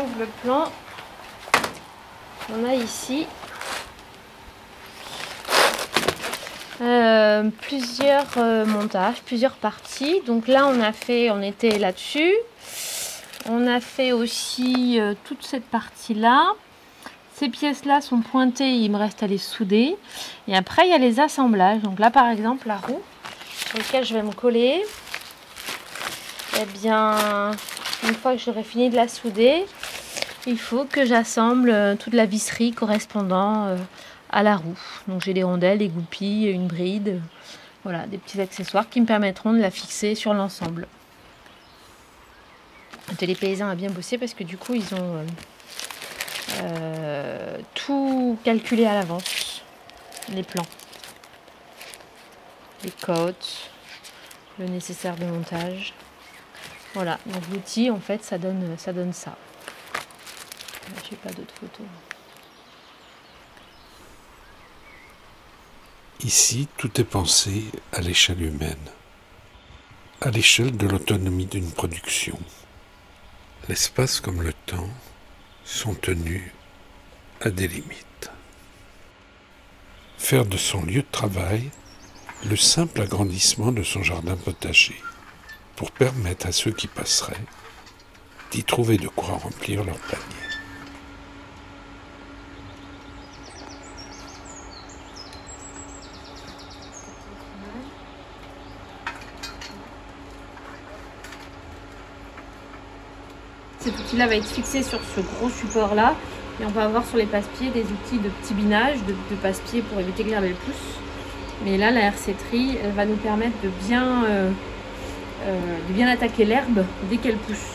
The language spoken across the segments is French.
Donc le plan, on a ici plusieurs montages, plusieurs parties. Donc là on était là-dessus. On a fait aussi toute cette partie-là. Ces pièces-là sont pointées, il me reste à les souder. Et après il y a les assemblages. Donc là par exemple la roue sur laquelle je vais me coller. Eh bien, une fois que j'aurai fini de la souder, il faut que j'assemble toute la visserie correspondant à la roue. Donc j'ai des rondelles, des goupilles, une bride, voilà, des petits accessoires qui me permettront de la fixer sur l'ensemble. Atelier Paysan a bien bossé parce que du coup ils ont tout calculé à l'avance, les plans, les côtes, le nécessaire de montage. Voilà, donc l'outil en fait ça donne ça. Je n'ai pas d'autres photos. Ici, tout est pensé à l'échelle humaine, à l'échelle de l'autonomie d'une production. L'espace comme le temps sont tenus à des limites. Faire de son lieu de travail le simple agrandissement de son jardin potager pour permettre à ceux qui passeraient d'y trouver de quoi remplir leur panier. Cet outil-là va être fixé sur ce gros support-là et on va avoir sur les passe-pieds des outils de petit binage, de passe-pieds pour éviter que l'herbe elle pousse. Mais là, la RC-Tri va nous permettre de bien attaquer l'herbe dès qu'elle pousse.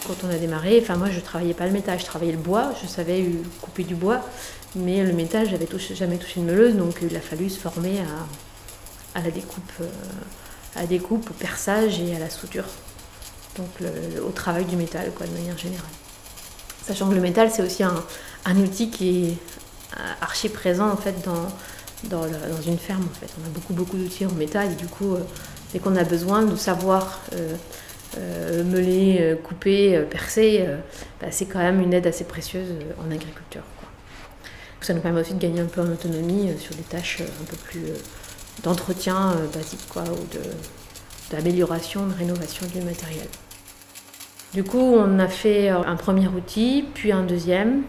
Quand on a démarré, enfin moi je travaillais pas le métal, je travaillais le bois, je savais couper du bois, mais le métal j'avais jamais touché une meuleuse, donc il a fallu se former à la découpe, au perçage et à la soudure. Donc au travail du métal quoi, de manière générale. Sachant que le métal c'est aussi un outil qui est archi présent en fait dans une ferme en fait. On a beaucoup d'outils en métal et du coup dès qu'on a besoin de savoir meuler, couper, percer, c'est quand même une aide assez précieuse en agriculture, quoi. Ça nous permet aussi de gagner un peu en autonomie sur des tâches un peu plus d'entretien basique quoi, ou d'amélioration, de rénovation du matériel. Du coup, on a fait un premier outil, puis un deuxième,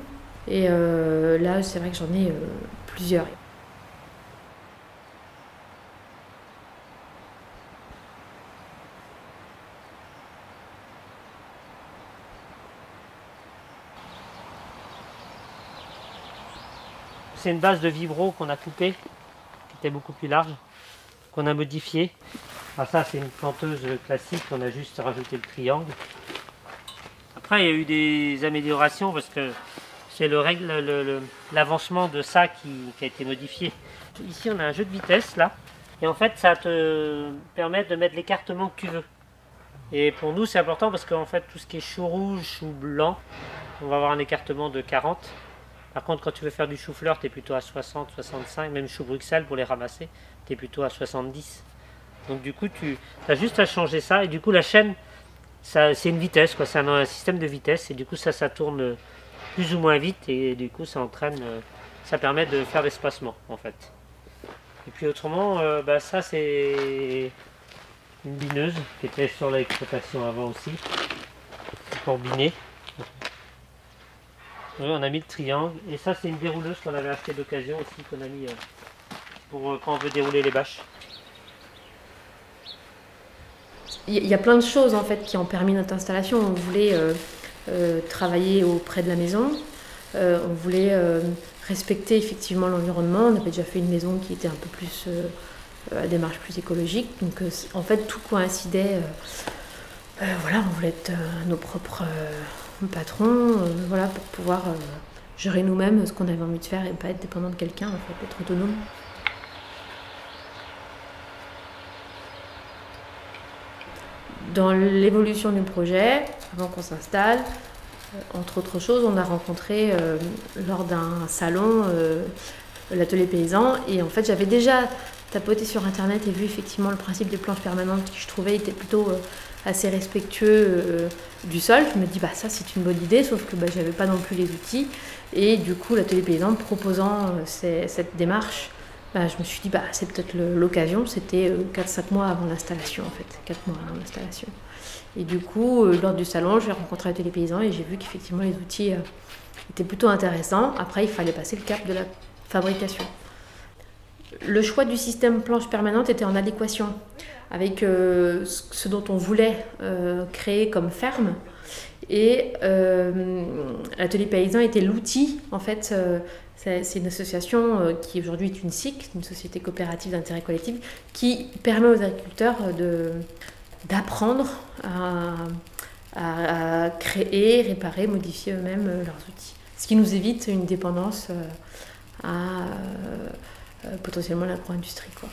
et là, c'est vrai que j'en ai plusieurs. C'est une base de vibro qu'on a coupée, qui était beaucoup plus large, qu'on a modifiée. Ah, ça, c'est une planteuse classique, on a juste rajouté le triangle. Après, il y a eu des améliorations parce que c'est l'avancement de ça qui a été modifié. Ici, on a un jeu de vitesse, là. Et en fait, ça te permet de mettre l'écartement que tu veux. Et pour nous, c'est important parce qu'en fait, tout ce qui est chou rouge, chou blanc, on va avoir un écartement de 40. Par contre, quand tu veux faire du chou-fleur, tu es plutôt à 60, 65. Même chou Bruxelles, pour les ramasser, tu es plutôt à 70. Donc du coup, tu as juste à changer ça. Et du coup, la chaîne, c'est une vitesse, quoi. C'est un système de vitesse. Et du coup, ça tourne plus ou moins vite. Et du coup, ça entraîne, ça permet de faire l'espacement, en fait. Et puis autrement, ça, c'est une bineuse qui était sur l'exploitation avant aussi. Pour biner. Oui, on a mis le triangle. Et ça, c'est une dérouleuse qu'on avait acheté d'occasion aussi, qu'on a mis pour quand on veut dérouler les bâches. Il y a plein de choses en fait qui ont permis notre installation. On voulait travailler auprès de la maison, on voulait respecter effectivement l'environnement. On avait déjà fait une maison qui était un peu plus à démarche plus écologique. Donc en fait tout coïncidait. Voilà, on voulait être nos propres patrons, voilà, pour pouvoir gérer nous-mêmes ce qu'on avait envie de faire et pas être dépendant de quelqu'un, en fait, être autonome. Dans l'évolution du projet, avant qu'on s'installe, entre autres choses, on a rencontré lors d'un salon l'atelier paysan et en fait j'avais déjà tapoté sur internet et vu effectivement le principe des planches permanentes qui je trouvais était plutôt assez respectueux du sol. Je me dis ça c'est une bonne idée, sauf que j'avais pas non plus les outils. Et du coup l'atelier paysan proposant cette démarche, je me suis dit c'est peut-être l'occasion. C'était 4-5 mois avant l'installation en fait, 4 mois avant l'installation. Et du coup lors du salon j'ai rencontré l'atelier paysan et j'ai vu qu'effectivement les outils étaient plutôt intéressants. Après il fallait passer le cap de la fabrication. Le choix du système planche permanente était en adéquation avec ce dont on voulait créer comme ferme. Et l'atelier paysan était l'outil, en fait, c'est une association qui aujourd'hui est une SIC, une société coopérative d'intérêt collectif, qui permet aux agriculteurs d'apprendre à créer, réparer, modifier eux-mêmes leurs outils. Ce qui nous évite une dépendance à potentiellement l'agro-industrie, quoi.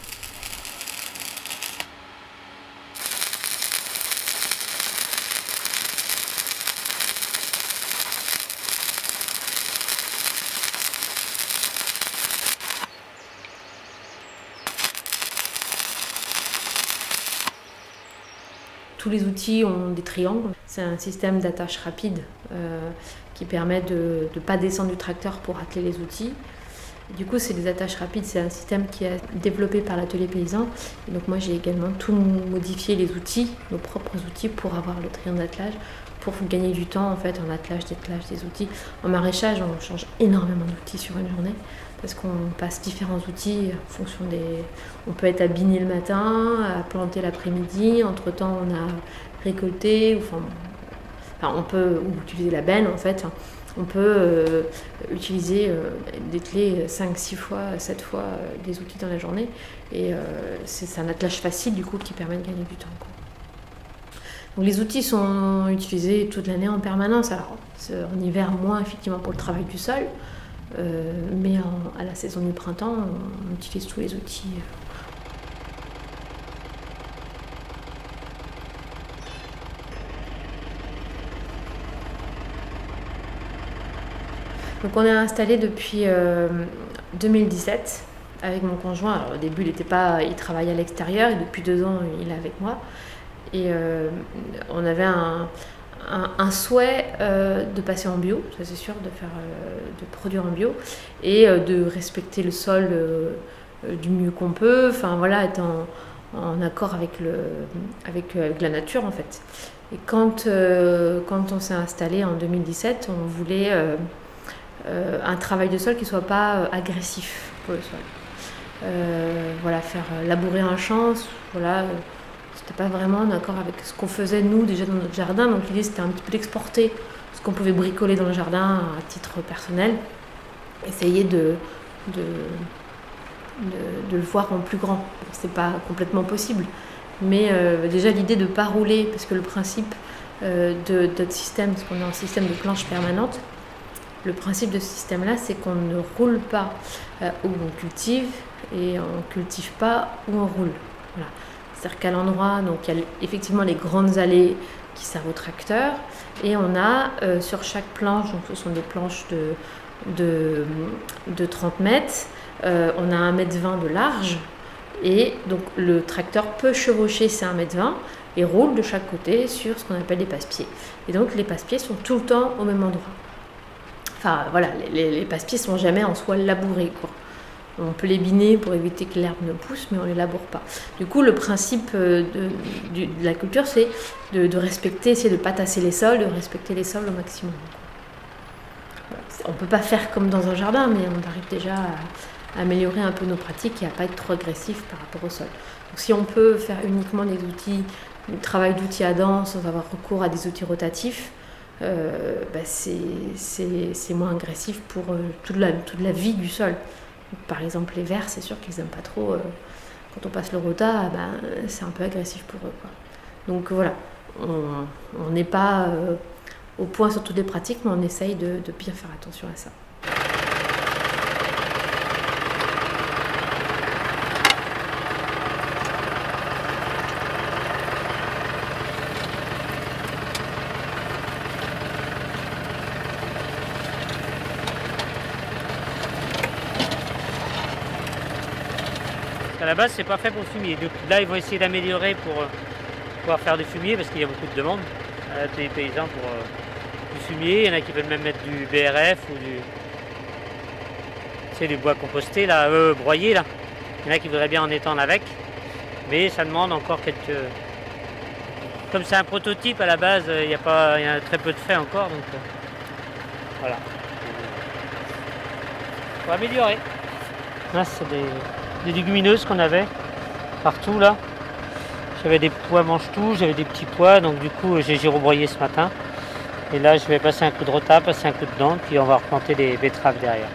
Tous les outils ont des triangles. C'est un système d'attache rapide qui permet de ne pas descendre du tracteur pour atteler les outils. Du coup, c'est des attaches rapides, c'est un système qui est développé par l'atelier paysan. Et donc moi, j'ai également tout modifié les outils, nos propres outils, pour avoir le triangle d'attelage, pour gagner du temps en fait en attelage, dételage des outils. En maraîchage, on change énormément d'outils sur une journée parce qu'on passe différents outils en fonction des... On peut être à biner le matin, à planter l'après-midi, entre-temps on a récolté, on peut utiliser la benne en fait. On peut utiliser, dételer 5, 6 fois, 7 fois des outils dans la journée. Et c'est un attelage facile du coup qui permet de gagner du temps, quoi. Donc les outils sont utilisés toute l'année en permanence. Alors en hiver moins effectivement pour le travail du sol, mais à la saison du printemps on utilise tous les outils. Donc on est installé depuis 2017 avec mon conjoint. Alors au début il travaillait à l'extérieur et depuis 2 ans il est avec moi. Et on avait un souhait de passer en bio, ça c'est sûr, de produire en bio et de respecter le sol du mieux qu'on peut. Enfin voilà, être en accord avec la nature en fait. Et quand on s'est installé en 2017, on voulait un travail de sol qui ne soit pas agressif pour le sol. Voilà, faire labourer un champ, voilà, c'était pas vraiment en accord avec ce qu'on faisait nous déjà dans notre jardin. Donc l'idée c'était un petit peu d'exporter ce qu'on pouvait bricoler dans le jardin à titre personnel, essayer de le voir en plus grand. C'est pas complètement possible, mais déjà l'idée de ne pas rouler, parce que le principe de notre système, parce qu'on est en système de planche permanente, le principe de ce système-là, c'est qu'on ne roule pas où on cultive et on ne cultive pas où on roule. Voilà. C'est-à-dire qu'à l'endroit, donc il y a effectivement les grandes allées qui servent au tracteur et on a sur chaque planche, donc ce sont des planches de 30 mètres, on a 1,20 m de large et donc le tracteur peut chevaucher ces 1,20 m et roule de chaque côté sur ce qu'on appelle les passe-pieds. Et donc les passe-pieds sont tout le temps au même endroit. Enfin voilà, les passe-pieds ne sont jamais en soi labourés, quoi. On peut les biner pour éviter que l'herbe ne pousse, mais on ne les laboure pas. Du coup, le principe de la culture, c'est de respecter, c'est de ne pas tasser les sols, de respecter les sols au maximum. On ne peut pas faire comme dans un jardin, mais on arrive déjà à améliorer un peu nos pratiques et à ne pas être trop agressif par rapport au sol. Donc, si on peut faire uniquement des outils, du travail d'outils à dents sans avoir recours à des outils rotatifs, c'est moins agressif pour toute la vie du sol. Par exemple, les vers, c'est sûr qu'ils n'aiment pas trop. Quand on passe le rota, c'est un peu agressif pour eux, quoi. Donc voilà, on n'est pas au point sur toutes les pratiques, mais on essaye de bien faire attention à ça. la base, c'est pas fait pour le fumier. Donc là, ils vont essayer d'améliorer pour pouvoir faire du fumier parce qu'il y a beaucoup de demandes des paysans pour du fumier. Il y en a qui veulent même mettre du BRF ou du bois composté, là, broyé. Là. Il y en a qui voudraient bien en étendre avec. Mais ça demande encore quelques... Comme c'est un prototype à la base, il y a très peu de frais encore. Donc voilà. Pour améliorer. Là, c'est des légumineuses qu'on avait partout là. J'avais des pois mange-tout, j'avais des petits pois, donc du coup j'ai rebroyé ce matin. Et là je vais passer un coup de rota, passer un coup de dent, puis on va replanter des betteraves derrière.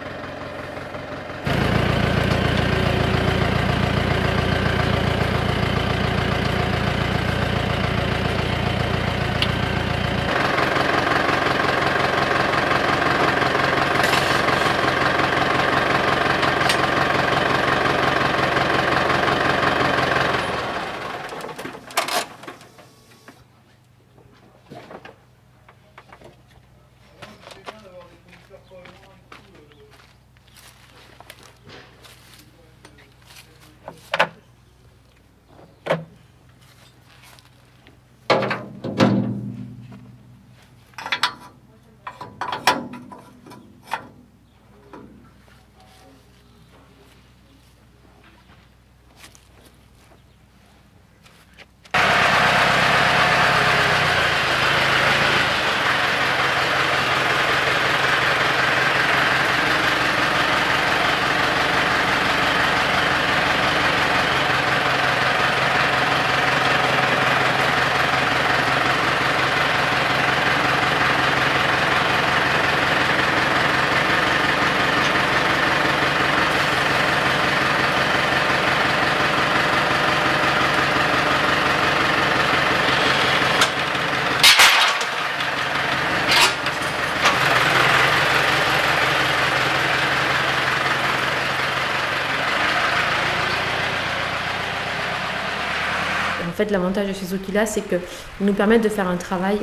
En fait, l'avantage de ces outils-là, c'est qu'ils nous permettent de faire un travail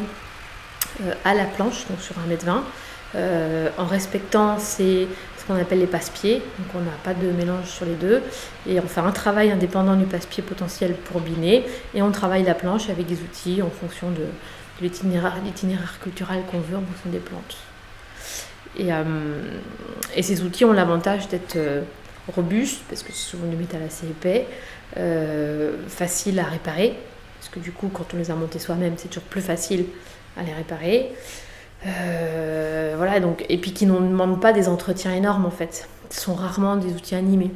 à la planche, donc sur 1,20 m, en respectant ce qu'on appelle les passe-pieds. Donc on n'a pas de mélange sur les deux. Et on fait un travail indépendant du passe-pied potentiel pour biner. Et on travaille la planche avec des outils en fonction de l'itinéraire culturel qu'on veut, en fonction des plantes. Et ces outils ont l'avantage d'être robustes, parce que c'est souvent du métal assez épais, facile à réparer, parce que du coup quand on les a montés soi-même c'est toujours plus facile à les réparer, voilà, donc, et puis qui ne demandent pas des entretiens énormes en fait. Ce sont rarement des outils animés.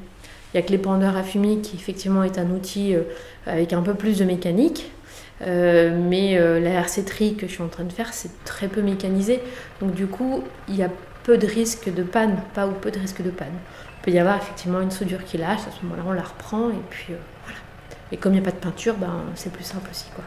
Il n'y a que l'épandeur à fumier qui effectivement est un outil avec un peu plus de mécanique, mais la RC-Tri que je suis en train de faire, c'est très peu mécanisé, donc du coup il y a peu de risques de panne, pas ou peu de risques de panne. Il peut y avoir effectivement une soudure qui lâche, à ce moment-là on la reprend et puis voilà. Et comme il n'y a pas de peinture, ben, c'est plus simple aussi, quoi.